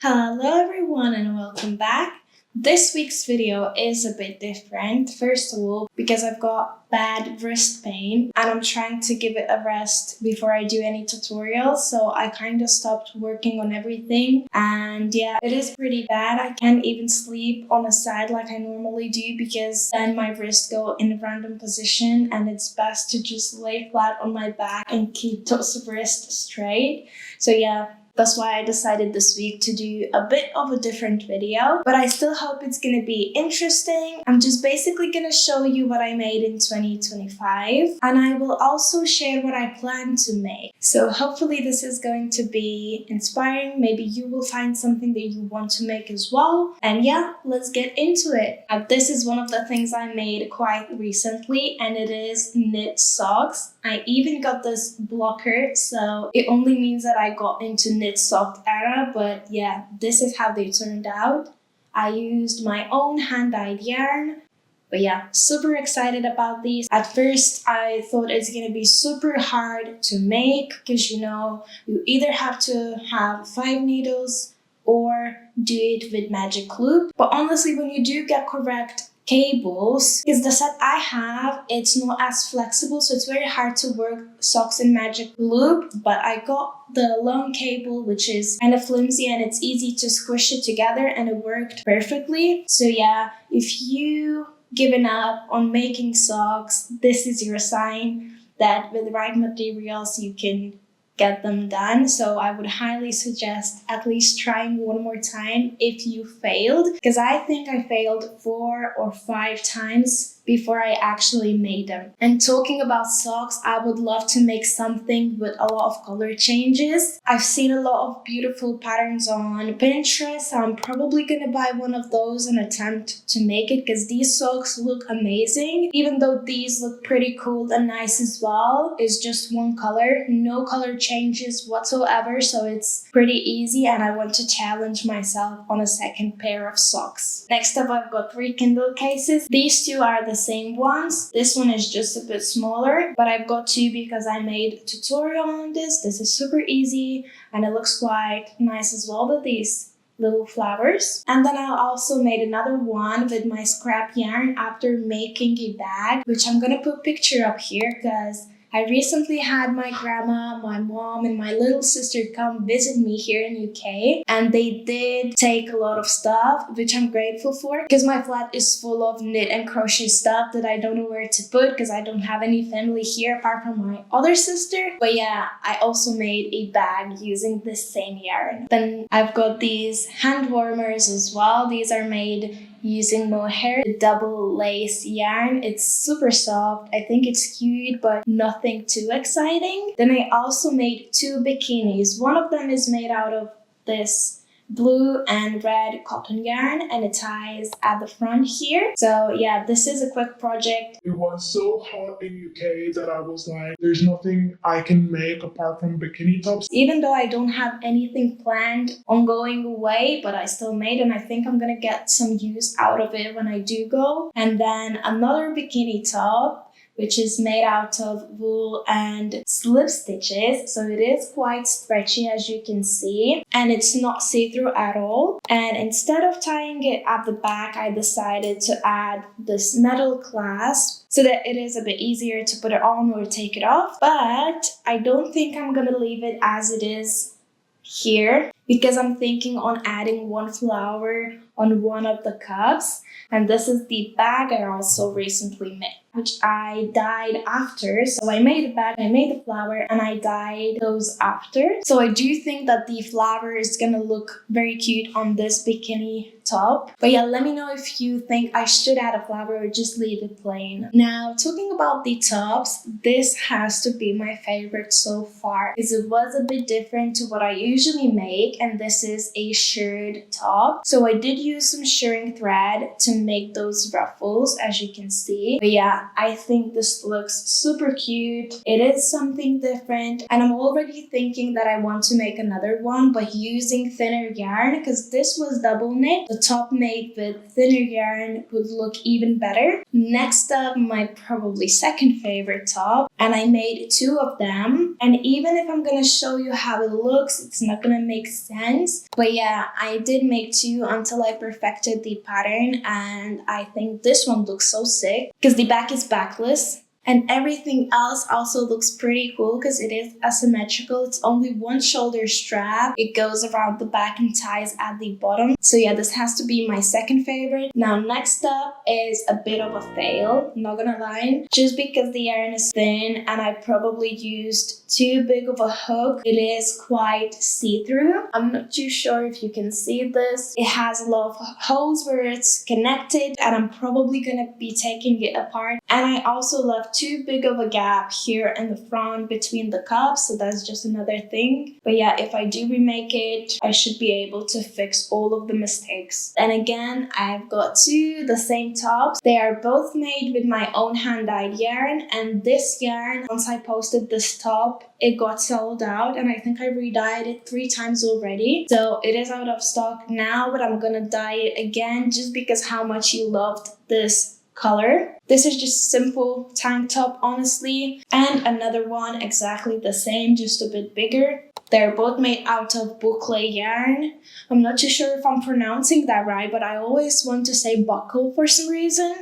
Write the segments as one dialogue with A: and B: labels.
A: Hello everyone and welcome back. This week's video is a bit different. First of all, because I've got bad wrist pain and I'm trying to give it a rest before I do any tutorials. So I kind of stopped working on everything. And yeah, it is pretty bad. I can't even sleep on a side like I normally do because then my wrists go in a random position and it's best to just lay flat on my back and keep those wrists straight. So yeah. That's why I decided this week to do a bit of a different video, but I still hope it's going to be interesting. I'm just basically going to show you what I made in 2025, and I will also share what I plan to make. So hopefully this is going to be inspiring. Maybe you will find something that you want to make as well. And yeah, let's get into it. This is one of the things I made quite recently, and it is knit socks. I even got this blocker, so it only means that I got into knit sock era, but yeah, this is how they turned out. I used my own hand-dyed yarn, but yeah, super excited about these. At first, I thought it's gonna be super hard to make because you either have to have 5 needles or do it with magic loop. But honestly, when you do get correct cables, because the set I have, it's not as flexible, so it's very hard to work socks in magic loop, but I got the long cable, which is kind of flimsy and it's easy to squish it together, and it worked perfectly. So yeah, if you given up on making socks, this is your sign that with the right materials you can get them done. So I would highly suggest at least trying one more time if you failed, because I think I failed 4 or 5 times before I actually made them. And talking about socks, I would love to make something with a lot of color changes. I've seen a lot of beautiful patterns on Pinterest, so I'm probably gonna buy one of those and attempt to make it, because these socks look amazing. Even though these look pretty cool and nice as well, it's just one color, no color changes whatsoever, so it's pretty easy, and I want to challenge myself on a second pair of socks. Next up, I've got 3 Kindle cases. These 2 are the same ones. This one is just a bit smaller, but I've got 2 because I made a tutorial on this. This is super easy and it looks quite nice as well with these little flowers. And then I also made another one with my scrap yarn after making a bag, which I'm gonna put a picture up here because I recently had my grandma, my mom, and my little sister come visit me here in UK, and they did take a lot of stuff, which I'm grateful for, because my flat is full of knit and crochet stuff that I don't know where to put because I don't have any family here apart from my other sister. But yeah, I also made a bag using this same yarn. Then I've got these hand warmers as well. These are made using mohair, double lace yarn. It's super soft. I think it's cute, but nothing too exciting. Then I also made 2 bikinis. One of them is made out of this blue and red cotton yarn, and it ties at the front here. So yeah, this is a quick project.
B: It was so hot in UK that I was like, there's nothing I can make apart from bikini tops.
A: Even though I don't have anything planned on going away, but I still made, and I think I'm gonna get some use out of it when I do go. And then another bikini top, which is made out of wool and slip stitches. So it is quite stretchy, as you can see, and it's not see-through at all. And instead of tying it at the back, I decided to add this metal clasp so that it is a bit easier to put it on or take it off. But I don't think I'm gonna leave it as it is here, because I'm thinking on adding 1 flower on one of the cups. And this is the bag I also recently made, which I dyed after. So I made the bag, I made the flower, and I dyed those after. So I do think that the flower is gonna look very cute on this bikini top. But yeah, let me know if you think I should add a flower or just leave it plain. Now, talking about the tops, this has to be my favorite so far, because it was a bit different to what I usually make, and this is a shirred top. So I did use some shirring thread to make those ruffles, as you can see. But yeah, I think this looks super cute. It is something different, and I'm already thinking that I want to make another one, but using thinner yarn, because this was double knit. The top made with thinner yarn would look even better. Next up, my probably second favorite top, and I made 2 of them. And even if I'm gonna show you how it looks, it's not gonna make sense. But yeah, I did make 2 until I perfected the pattern, and I think this one looks so sick because the back is backless. And everything else also looks pretty cool because it is asymmetrical. It's only one shoulder strap. It goes around the back and ties at the bottom. So yeah, this has to be my second favorite. Now next up is a bit of a fail, not gonna lie. Just because the yarn is thin and I probably used too big of a hook, it is quite see-through. I'm not too sure if you can see this. It has a lot of holes where it's connected, and I'm probably gonna be taking it apart. And I also left too big of a gap here in the front between the cups, so that's just another thing. But yeah, if I do remake it, I should be able to fix all of the mistakes. And again, I've got 2 the same tops. They are both made with my own hand-dyed yarn, and this yarn, once I posted this top, it got sold out, and I think I re-dyed it 3 times already. So it is out of stock now, but I'm gonna dye it again just because how much you loved this color. This is just simple tank top, honestly, and another one exactly the same, just a bit bigger. They're both made out of boucle yarn. I'm not too sure if I'm pronouncing that right, but I always want to say buckle for some reason.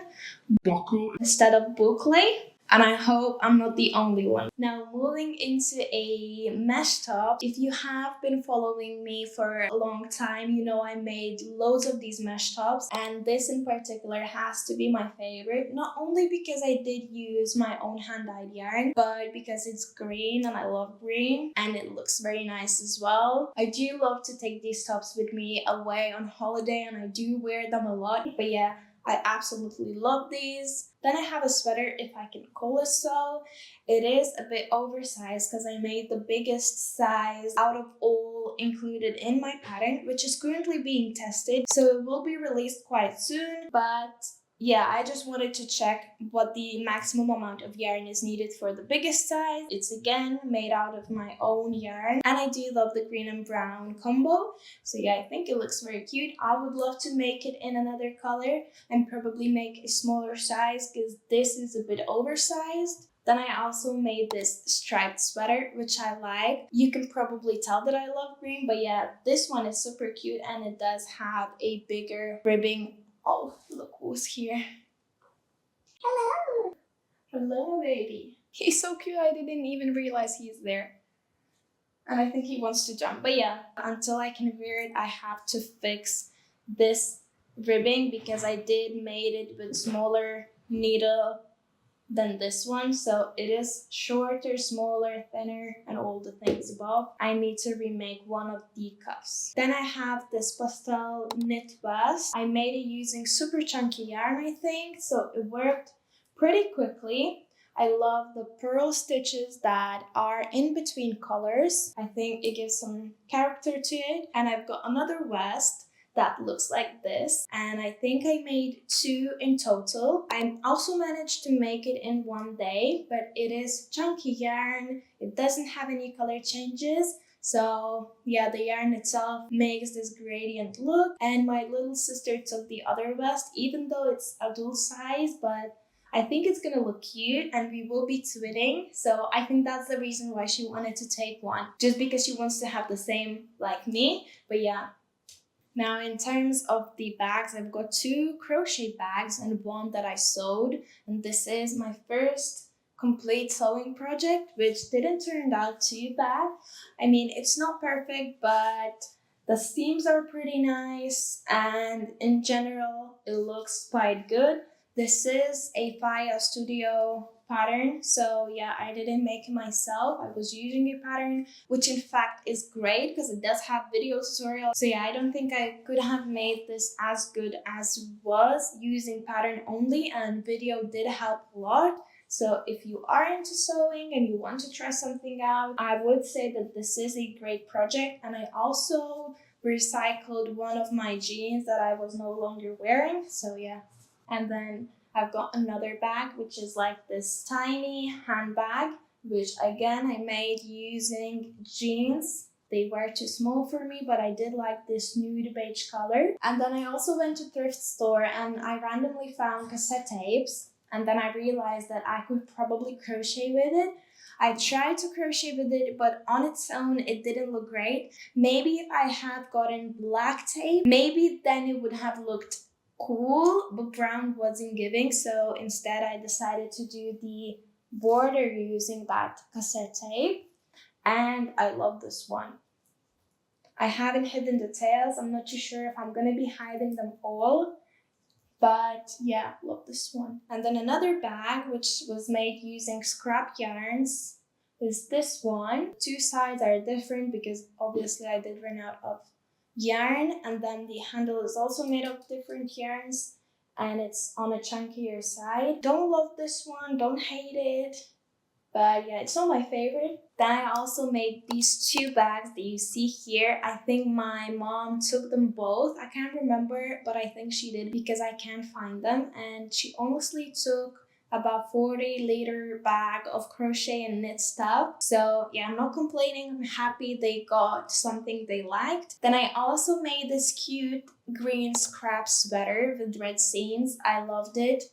B: Buckle
A: Instead of boucle. And I hope I'm not the only one. Now moving into a mesh top. If you have been following me for a long time, you know I made loads of these mesh tops, and this in particular has to be my favorite. Not only because I did use my own hand-dyed yarn, but because it's green and I love green and it looks very nice as well. I do love to take these tops with me away on holiday, and I do wear them a lot. But yeah, I absolutely love these. Then I have a sweater, if I can call it so. It is a bit oversized because I made the biggest size out of all included in my pattern, which is currently being tested. So it will be released quite soon, but yeah, I just wanted to check what the maximum amount of yarn is needed for the biggest size. It's again made out of my own yarn, and I do love the green and brown combo. So yeah, I think it looks very cute. I would love to make it in another color and probably make a smaller size because this is a bit oversized. Then I also made this striped sweater, which I like. You can probably tell that I love green, but yeah, this one is super cute and it does have a bigger ribbing. Oh, look who's here. Hello. Hello, baby. He's so cute, I didn't even realize he's there. And I think he wants to jump. But yeah, until I can wear it, I have to fix this ribbing because I did made it with smaller needle than this one. So it is shorter, smaller, thinner, and all the things above. I need to remake one of the cuffs. Then I have this pastel knit vest. I made it using super chunky yarn, I think. So it worked pretty quickly. I love the purl stitches that are in between colors. I think it gives some character to it. And I've got another vest that looks like this, and I think I made 2 in total. I also managed to make it in one day, but it is chunky yarn. It doesn't have any color changes. So yeah, the yarn itself makes this gradient look, and my little sister took the other vest, even though it's adult size, but I think it's gonna look cute and we will be twinning. So I think that's the reason why she wanted to take one, just because she wants to have the same like me. But yeah. Now in terms of the bags, I've got 2 crochet bags and one that I sewed. And this is my first complete sewing project, which didn't turn out too bad. I mean, it's not perfect, but the seams are pretty nice. And in general, it looks quite good. This is a Faya Studio pattern. So yeah, I didn't make it myself. I was using a pattern, which in fact is great because it does have video tutorials. So yeah, I don't think I could have made this as good as it was using pattern only, and video did help a lot. So if you are into sewing and you want to try something out, I would say that this is a great project. And I also recycled one of my jeans that I was no longer wearing. So yeah. And then I've got another bag, which is like this tiny handbag, which again I made using jeans. They were too small for me, but I did like this nude beige color. And then I also went to thrift store and I randomly found cassette tapes. And then I realized that I could probably crochet with it. I tried to crochet with it, but on its own, it didn't look great. Maybe if I had gotten black tape, maybe then it would have looked cool, but brown wasn't giving. So instead, I decided to do the border using that cassette tape. And I love this one. I haven't hidden the tails. I'm not too sure if I'm gonna be hiding them all. But yeah, love this one. And then another bag, which was made using scrap yarns, is this one. Two sides are different because obviously I did run out of yarn. And then the handle is also made of different yarns and it's on a chunkier side. Don't love this one, don't hate it. But yeah, it's not my favorite. Then I also made these two bags that you see here. I think my mom took them both. I can't remember, but I think she did because I can't find them. And she honestly took about 40-liter bag of crochet and knit stuff. So yeah, I'm not complaining. I'm happy they got something they liked. Then I also made this cute green scrap sweater with red seams. I loved it.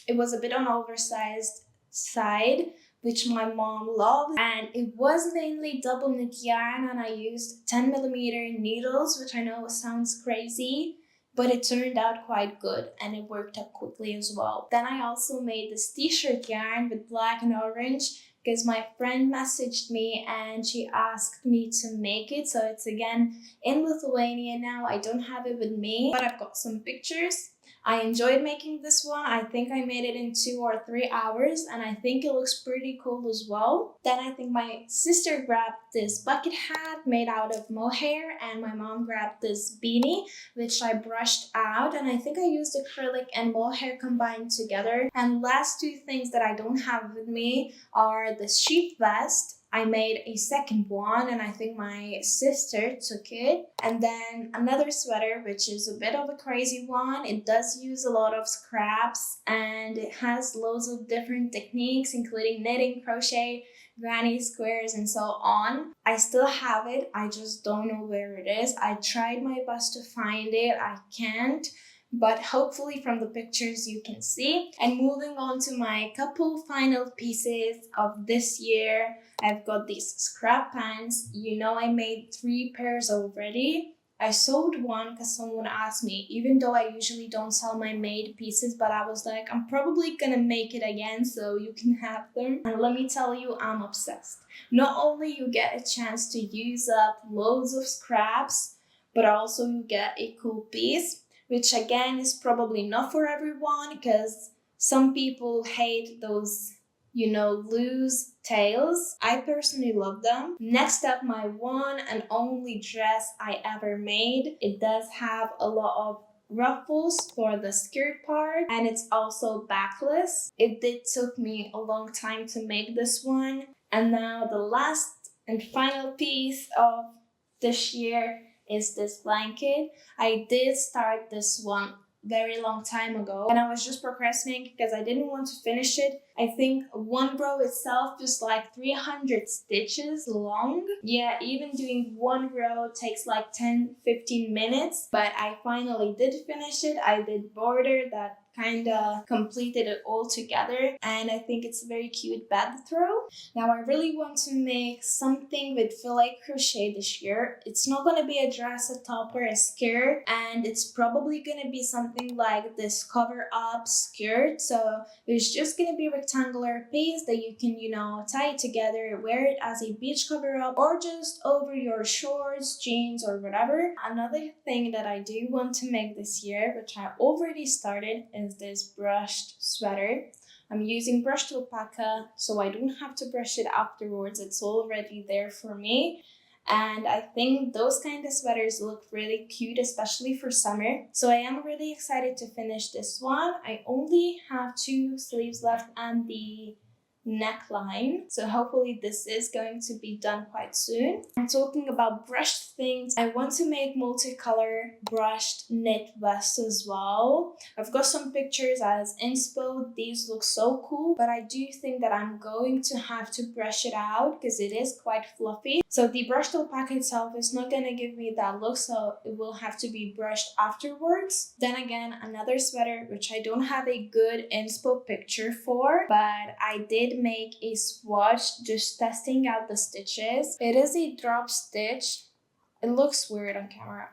A: It was a bit on oversized side, which my mom loved, and it was mainly double knit yarn, and I used 10mm needles, which I know sounds crazy, but it turned out quite good and it worked up quickly as well. Then I also made this t-shirt yarn with black and orange because my friend messaged me and she asked me to make it. So it's again in Lithuania now. I don't have it with me, but I've got some pictures. I enjoyed making this one. I think I made it in 2 or 3 hours and I think it looks pretty cool as well. Then I think my sister grabbed this bucket hat made out of mohair and my mom grabbed this beanie which I brushed out, and I think I used acrylic and mohair combined together. And last two things that I don't have with me are the sheep vest. I made a second one and I think my sister took it. And then another sweater, which is a bit of a crazy one. It does use a lot of scraps and it has loads of different techniques, including knitting, crochet, granny squares, and so on. I still have it. I just don't know where it is. I tried my best to find it. I can't. But hopefully from the pictures you can see. And moving on to my couple final pieces of this year, I've got these scrap pants. You know, I made 3 pairs already. I sold one because someone asked me, even though I usually don't sell my made pieces, but I was like, I'm probably gonna make it again so you can have them. And let me tell you, I'm obsessed. Not only you get a chance to use up loads of scraps, but also you get a cool piece, which again is probably not for everyone because some people hate those, loose tails. I personally love them. Next up, my one and only dress I ever made. It does have a lot of ruffles for the skirt part and it's also backless. It did took me a long time to make this one. And now the last and final piece of this year is this blanket. I did start this one very long time ago and I was just procrastinating because I didn't want to finish it. I think one row itself is like 300 stitches long. Yeah, even doing one row takes like 10-15 minutes, but I finally did finish it. I did border that kind of completed it all together and I think it's a very cute bed throw. Now I really want to make something with filet crochet this year. It's not going to be a dress, a top, or a skirt, and it's probably going to be something like this cover up skirt. So there's just going to be a rectangular piece that you can, tie it together, wear it as a beach cover up or just over your shorts, jeans, or whatever. Another thing that I do want to make this year, which I already started, is this brushed sweater. I'm using brushed alpaca, so I don't have to brush it afterwards. It's already there for me. And I think those kind of sweaters look really cute, especially for summer. So I am really excited to finish this one. I only have 2 sleeves left and the neckline. So hopefully this is going to be done quite soon. I'm talking about brushed things. I want to make multicolor brushed knit vests as well. I've got some pictures as inspo. These look so cool, but I do think that I'm going to have to brush it out because it is quite fluffy. So the brushed alpaca itself is not going to give me that look, so it will have to be brushed afterwards. Then again, another sweater which I don't have a good inspo picture for, but I did make a swatch just testing out the stitches. It is a drop stitch. It looks weird on camera.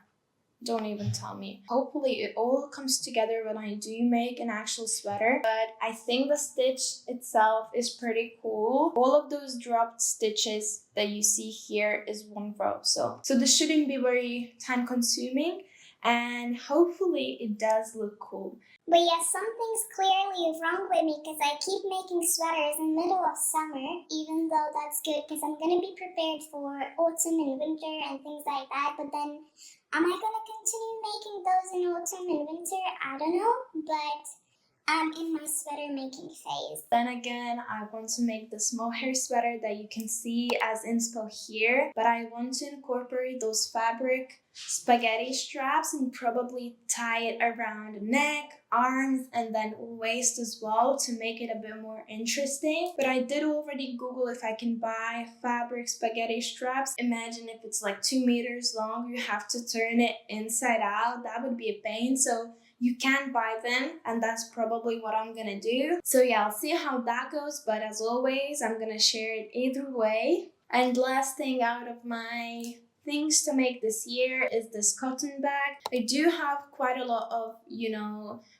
A: Don't even tell me. Hopefully it all comes together when I do make an actual sweater, but I think the stitch itself is pretty cool. All of those dropped stitches that you see here is one row, so this shouldn't be very time consuming, and hopefully it does look cool.
C: But yeah, something's clearly wrong with me because I keep making sweaters in the middle of summer, even though that's good because I'm going to be prepared for autumn and winter and things like that. But then, am I going to continue making those in autumn and winter? I don't know, but I'm in my sweater making phase.
A: Then again, I want to make this mohair sweater that you can see as inspo here, but I want to incorporate those fabric spaghetti straps and probably tie it around the neck, arms, and then waist as well to make it a bit more interesting. But I did already Google if I can buy fabric spaghetti straps. Imagine if it's like 2 meters long, you have to turn it inside out. That would be a pain. So you can buy them, and that's probably what I'm gonna do. So yeah, I'll see how that goes, but as always, I'm gonna share it either way. And last thing out of my things to make this year is this cotton bag. I do have quite a lot of,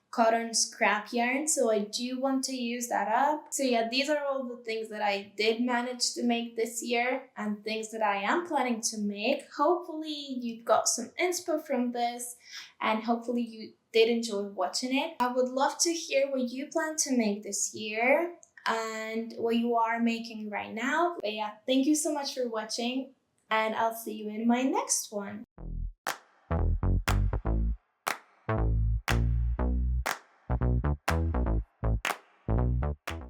A: cotton scrap yarn, so I do want to use that up. So yeah, these are all the things that I did manage to make this year and things that I am planning to make. Hopefully you got some inspo from this, and hopefully you did enjoy watching it. I would love to hear what you plan to make this year and what you are making right now. But yeah, thank you so much for watching, and I'll see you in my next one.